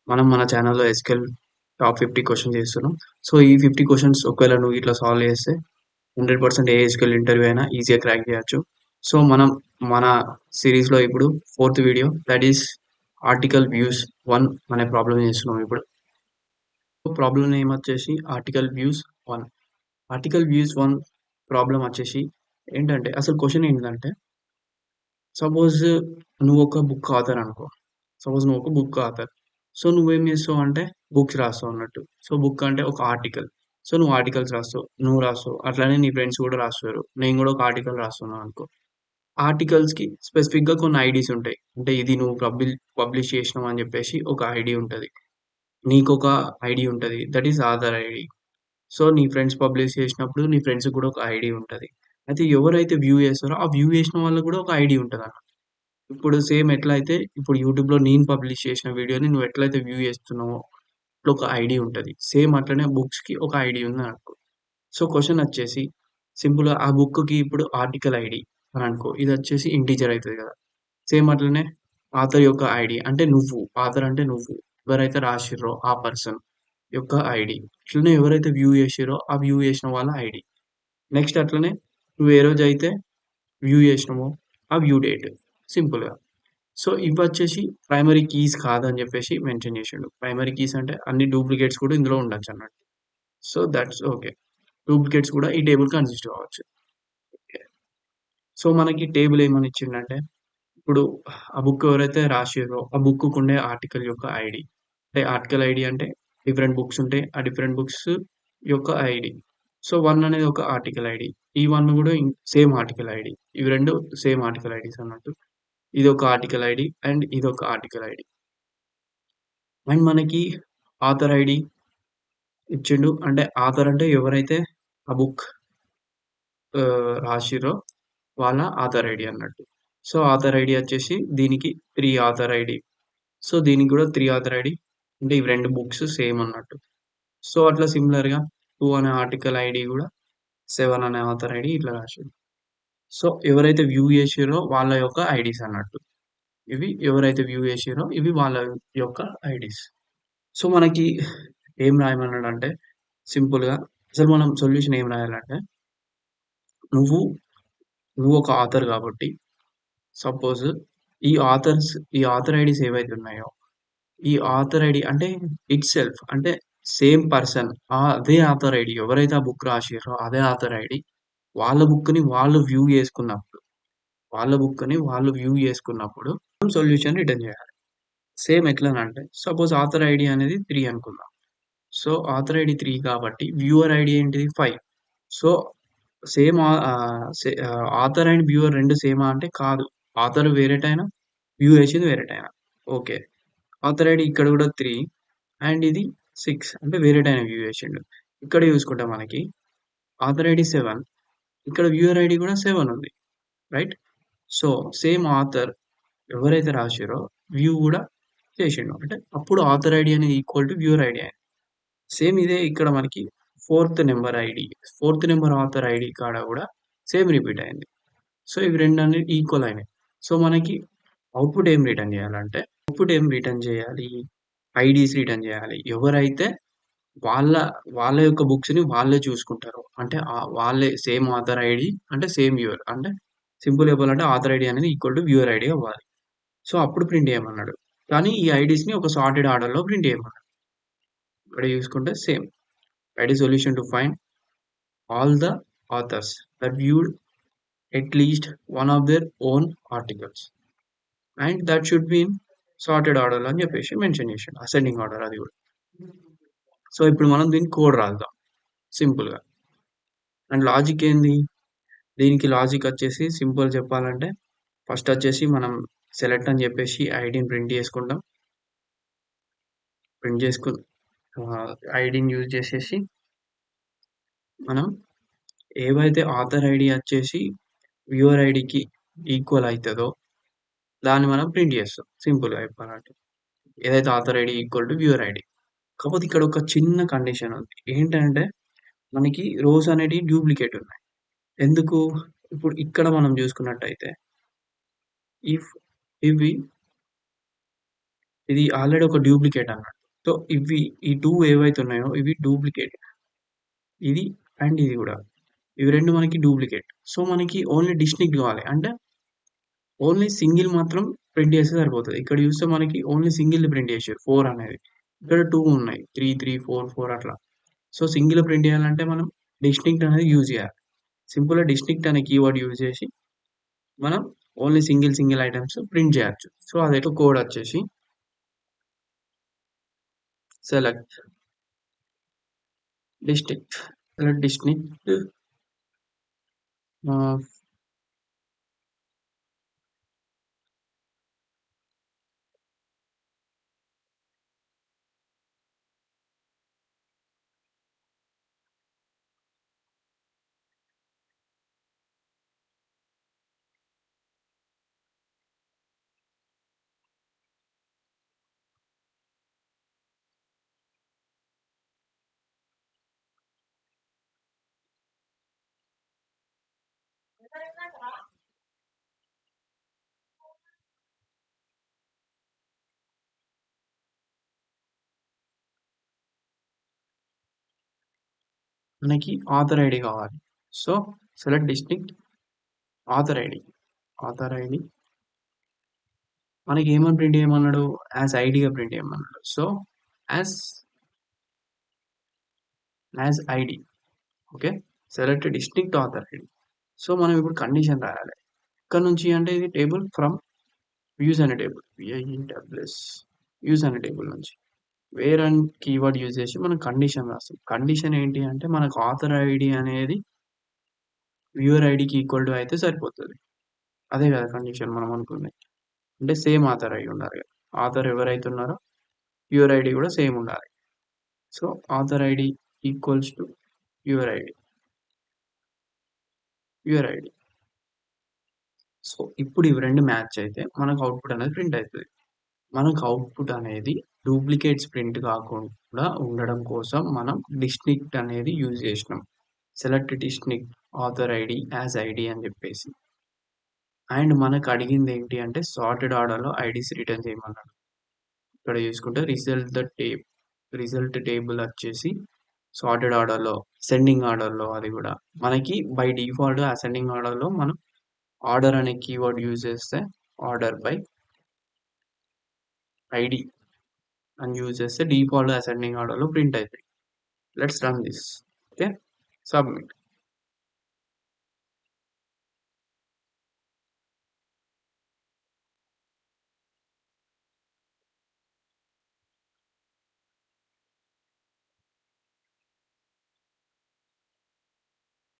మనం మన ఛానెల్‌లో ఎస్‌క్యూఎల్ టాప్ 50 క్వెషన్స్ చేస్తున్నాం. సో, ఈ 50 క్వెషన్స్ ఒకవేళ నువ్వు ఇట్లా సాల్వ్ చేస్తే 100% ఏ ఎస్‌క్యూఎల్ ఇంటర్వ్యూ అయినా ఈజీగా క్రాక్ చేయొచ్చు. సో, మనం మన సీరీస్‌లో ఇప్పుడు fourth video that is article views 1 అనే ప్రాబ్లమ్ చేస్తున్నాం ఇప్పుడు. ప్రాబ్లమ్ నేమ్ వచ్చేసి article views 1. Article views 1 problem వచ్చేసి ఏంటంటే అసలు క్వెషన్ ఏంటంటే సపోజ్ నువ్వొక బుక్ ఆథర్ అనుకో. సపోజ్ నువ్వొక బుక్ ఆథర్. సో, నువ్వేం చేస్తావంటే బుక్స్ రాస్తావు అన్నట్టు. సో, బుక్ అంటే ఒక ఆర్టికల్. సో, నువ్వు ఆర్టికల్స్ రాస్తావు. నువ్వు రాస్తావు. అట్లనే నీ ఫ్రెండ్స్ కూడా రాస్తారు. నేను కూడా ఒక ఆర్టికల్ రాస్తున్నాను అనుకో. ఆర్టికల్స్‌కి స్పెసిఫిక్‌గా కొన్ని ఐడీస్ ఉంటాయి. అంటే ఇది నువ్వు పబ్లిష్ చేసినావు అని చెప్పేసి ఒక ఐడీ ఉంటది. నీకొక ఐడీ ఉంటది. That is author ID. So, నీ ఫ్రెండ్స్ పబ్లిష్ చేసినప్పుడు నీ ఫ్రెండ్స్‌కి కూడా ఒక ఐడీ ఉంటది. అయితే ఎవరైతే వ్యూ చేస్తారో ఆ వ్యూ చేసిన వాళ్ళకి కూడా ఒక ఐడీ ఉంటదన్నమాట. ఇప్పుడు సేమ్ ఎట్లయితే ఇప్పుడు యూట్యూబ్‌లో నేను పబ్లిష్ చేసిన వీడియోని నువ్వు ఎట్లయితే వ్యూ చేస్తున్నావో అట్లా ఒక ఐడీ ఉంటది. సేమ్ అట్లనే బుక్స్‌కి ఒక ఐడీ ఉందనుకో. సో, క్వెషన్ వచ్చేసి సింపుల్‌గా ఆ బుక్‌కి ఇప్పుడు ఆర్టికల్ ఐడీ అని అనుకో. ఇదొచ్చేసి ఇంటిజర్ అయితది కదా! సేమ్ అట్లనే ఆథర్ యొక్క ఐడీ అంటే నువ్వు. ఆథర్ అంటే నువ్వు. ఎవరైతే రాసిర్రో ఆ పర్సన్ యొక్క ఐడీ. ఇట్లనే ఎవరైతే వ్యూ చేసిర్రో ఆ వ్యూ చేసిన వాళ్ళ ఐడీ. నెక్స్ట్ అట్లనే నువ్వు ఏ రోజైతే వ్యూ చేసినావో ఆ వ్యూ డేట్. సింపుల్‌గా. సో, ఇవొచ్చేసి ప్రైమరీ కీస్ కాదని జెప్పేసి మెన్షన్ జేషిండు. ప్రైమరీ కీస్ అంటే అన్ని డూప్లికేట్స్ కూడా ఇందులో ఉండొచ్చన్నట్టు. So, that's okay. డూప్లికేట్స్ కూడా ఈ టేబుల్ కన్సిస్ట్ కావచ్చు. ఓకే. సో, మనకి టేబుల్ ఏమని ఇచ్చిండంటే, ఇప్పుడు ఆ బుక్ ఎవరైతే రాసిర్రో, ఆ బుక్కుకుండే ఆర్టికల్ యొక్క ఐడీ. అంటే ఆర్టికల్ ఐడీ అంటే డిఫరెంట్ బుక్స్ ఉంటాయి. ఆ డిఫరెంట్ బుక్స్ యొక్క ఐడీ. సో, 1 అనేది ఒక ఆర్టికల్ ఐడీ. ఈ 1 గూడా సేమ్ ఆర్టికల్ ఐడీ. ఇవి 2 సేమ్ ఆర్టికల్ ఐడీస్ అన్నట్టు. ఇదొక ఆర్టికల్ ఐడీ అండ్ ఇదొక ఆర్టికల్ ఐడీ. అండ్ మనకి ఆథర్ ఐడీ ఇచ్చిండు. అంటే ఆథర్ అంటే ఎవరైతే ఆ బుక్ రాసిర్రో వాళ్ళ ఆథర్ ఐడీ అన్నట్టు. సో, ఆథర్ ఐడీ వచ్చేసి దీనికి 3 ఆథర్ ఐడీ. సో, దీనికి గూడా 3 ఆథర్ ఐడీ. అంటే ఇవి 2 బుక్స్ సేమ్ అన్నట్టు. సో, అట్లా సిమిలర్‌గా 2 అనే ఆర్టికల్ ఐడీ గూడా 7 అనే ఆథర్ ఐడీ ఇట్లా రాసిండు. సో, ఎవరైతే వ్యూ చేసిర్రో వాళ్ళ యొక్క ఐడీస్ అన్నట్టు. ఇవి ఎవరైతే వ్యూ చేసిర్రో ఇవి వాళ్ళ యొక్క ఐడీస్. సో, మనకి ఏం రాయమన్నాడంటే సింపుల్‌గా అసలు మనం సొల్యూషన్ ఏం రాయాలంటే, నువ్వు నువ్వొక ఆథర్ గాబట్టి, సపోజ్ ఈ ఆథర్స్ ఈ ఆథర్ ఐడీస్ ఏవైతే ఉన్నాయో, ఈ ఆథర్ ఐడీ అంటే ఇట్‌సెల్ఫ్ అంటే సేమ్ పర్సన్ అదే ఆథర్ ఐడీ ఎవరైతే ఆ బుక్ రాసిర్రో అదే ఆథర్ ఐడీ వాళ్ళ బుక్‌ని వాళ్ళు వ్యూ చేసుకున్నప్పుడు, వాళ్ళ బుక్‌ని వాళ్ళు వ్యూ చేసుకున్నప్పుడు మనం సొల్యూషన్ రిటర్న్ జేయాలి. సేమ్ ఎట్లనంటే సపోజ్ ఆథర్ ఐడీ అనేది 3 అనుకుందాం. సో, ఆథర్ ఐడీ 3 కాబట్టి వ్యూవర్ ఐడీ ఏంటిది 5. సో, ఆథర్ అండ్ వ్యూవర్ 2 సేమా అంటే కాదు. ఆథర్ వేరేటైనా, వ్యూ చేసింది వేరేటైనా. ఓకే. ఆథర్ ఐడీ ఇక్కడ గూడా 3 అండ్ ఇది 6 అంటే వేరేటైన వ్యూ చేసిండు. ఇక్కడ చూసుకుంటే మనకి ఆథర్ ఐడీ 7 ఇక్కడ వ్యూవర్ ఐడీ గూడా 7 ఉంది. రైట్? సో, సేమ్ ఆథర్ ఎవరైతే రాసిర్రో వ్యూ గూడా చేసిండు. అంటే అప్పుడు ఆథర్ ఐడీ అనేది ఈక్వల్ టు వ్యూవర్ ఐడీ అయింది. సేమ్ ఇదే ఇక్కడ మనకి fourth number ID. Fourth number author ID కాడ గూడా సేమ్ రిపీట్ అయింది. సో, ఇవి 2 అనేవి ఈక్వల్ అయినాయి. సో, మనకి అవుట్‌పుట్ ఏం రిటర్న్ చేయాలంటే, అవుట్‌పుట్ ఏం రిటర్న్ చేయాలి? ఐడీస్ రిటర్న్ చేయాలి. ఎవరైతే వాళ్ళ, వాళ్ళ యొక్క బుక్స్‌ని వాళ్ళే చూసుకుంటారో, అంటే వాళ్ళే సేమ్ ఆథర్ ఐడీ అంటే సేమ్ వ్యూవర్. అంటే సింపుల్‌గా చెప్పాలంటే ఆథర్ ఐడీ అనేది ఈక్వల్ టు వ్యూవర్ ఐడీ అవ్వాలి. సో, అప్పుడు ప్రింట్ చేయమన్నాడు. కానీ ఈ ఐడీస్‌ని ఒక సార్టెడ్ ఆర్డర్‌లో ప్రింట్ చేయమన్నాడు. ఇక్కడ చూసుకుంటే same. ID solution to find all the authors that viewed at least one of their own articles and that should be in sorted ఆర్డర్‌లో అని చెప్పేసి మెన్షన్ చేసిండు. అసెండింగ్ ఆర్డర్ అది కూడా. సో, ఇప్పుడు మనం దీనికి కోడ్ రాద్దాం సింపుల్‌గా. అండ్ లాజిక్ ఏంది? దీనికి లాజిక్ వచ్చేసి సింపుల్ చెప్పాలంటే ఫస్ట్ వచ్చేసి మనం సెలెక్ట్ అని చెప్పేసి ఐడీని ప్రింట్ చేసుకుంటాం. ప్రింట్ చేసుకొని ఐడీని యూజ్ చేసేసి మనం ఏవైతే ఆథర్ ఐడీ వచ్చేసి వ్యూవర్ ఐడీకి ఈక్వల్ అయితదో దాన్ని మనం ప్రింట్ చేస్తాం సింపుల్‌గా చెప్పాలంటే. ఏదైతే author ID equal to viewer ID. కాకపోతే ఇక్కడ ఒక చిన్న కండిషన్ ఉంది. ఏంటంటే మనకి రోస్ అనేటివి డూప్లికేట్ ఉన్నాయి. ఎందుకు? ఇప్పుడు ఇక్కడ మనం చూసుకున్నట్టయితే ఇఫ్ ఇవి ఇది ఆల్రెడీ ఒక డూప్లికేట్ అన్నట్టు. సో, ఈ 2 ఏవైతే ఉన్నాయో ఇవి డూప్లికేట్. ఇది అండ్ ఇది గూడా. ఇవి 2 మనకి డూప్లికేట్. సో, మనకి ఓన్లీ డిస్టింక్ట్ గావాలి. అంటే ఓన్లీ సింగిల్ మాత్రం ప్రింట్ చేస్తే సరిపోతది. ఇక్కడ చూస్తే మనకి ఓన్లీ సింగిల్‌ది ప్రింట్ చేషిర్రు 4 అనేది. ఇక్కడ 2 ఉన్నాయి. 3, 3, 4, 4 అట్లా. సో, సింగిల్ ప్రింట్ చేయాలంటే మనం డిస్టింక్ట్ అనేది యూజ్ చేయాలి. సింపుల్‌గా డిస్టింక్ట్ అనే కీవర్డ్ యూజ్ చేసి మనం ఓన్లీ సింగిల్ ఐటెమ్స్ ప్రింట్ చేయొచ్చు. సో, అదైతే కోడ్ వచ్చేసి select distinct. Select distinct ah, మనకి ఆథర్ ఐడీ కావాలి. So, select distinct author ID. Author ID మనకి ఏమని ప్రింట్ చేయమన్నాడు? యాస్ ఐడీగా ప్రింట్ చేయమన్నాడు. So, as ID. Okay. Select distinct author ID. So, మనం ఇప్పుడు కండిషన్ రాయాలి. ఎక్కడి నుంచి అంటే ఇది టేబుల్ ఫ్రమ్ వ్యూస్ అనే టేబుల్. విఐఈడబ్ల్యూఎస్ వ్యూస్ అనే టేబుల్ నుంచి. వేర్ అండ్ కీవర్డ్ యూజ్ చేసి మనం కండిషన్ రాస్తాం. కండిషన్ ఏంటి అంటే మనకు ఆథర్ ఐడీ అనేది వ్యూవర్ ఐడీకి ఈక్వల్ టు అయితే సరిపోతది. అదే కదా కండిషన్ మనం అనుకుంది. అంటే సేమ్ ఆథర్ అయి ఉండాలి. ఆథర్ ఎవరైతే ఉన్నారో వ్యూవర్ ఐడీ కూడా సేమ్ ఉండాలి. So, author ID equals to viewer ID. Viewer ID. So, ఇప్పుడు ఇవి 2 మ్యాచ్ అయితే మనకు అవుట్‌పుట్ అనేది ప్రింట్ అయితది. మనకు అవుట్‌పుట్ అనేది డూప్లికేట్స్ ప్రింట్ కాకుండా ఉండడం కోసం మనం డిస్టింక్ట్ అనేది యూజ్ చేసినాం. Select distinct author ID as ID అని చెప్పేసి. అండ్ మనకు అడిగింది ఏంటి అంటే సార్టెడ్ ఆర్డర్‌లో ఐడీస్ రిటర్న్ చేయమన్నాడు. ఇక్కడ చూసుకుంటే రిజల్ట్ టేబుల్ వచ్చేసి సార్టెడ్ ఆర్డర్‌లో, అసెండింగ్ ఆర్డర్‌లో అది కూడా. మనకి బై డిఫాల్ట్ అసెండింగ్ ఆర్డర్‌లో మనం ఆర్డర్ అనే కీవర్డ్ యూజ్ చేస్తే ఆర్డర్ బై ఐడీ అని యూజ్ చేస్తే డిఫాల్ట్ అసెండింగ్ ఆర్డర్‌లో ప్రింట్ అయితాయి. Let's run this. Okay. Submit.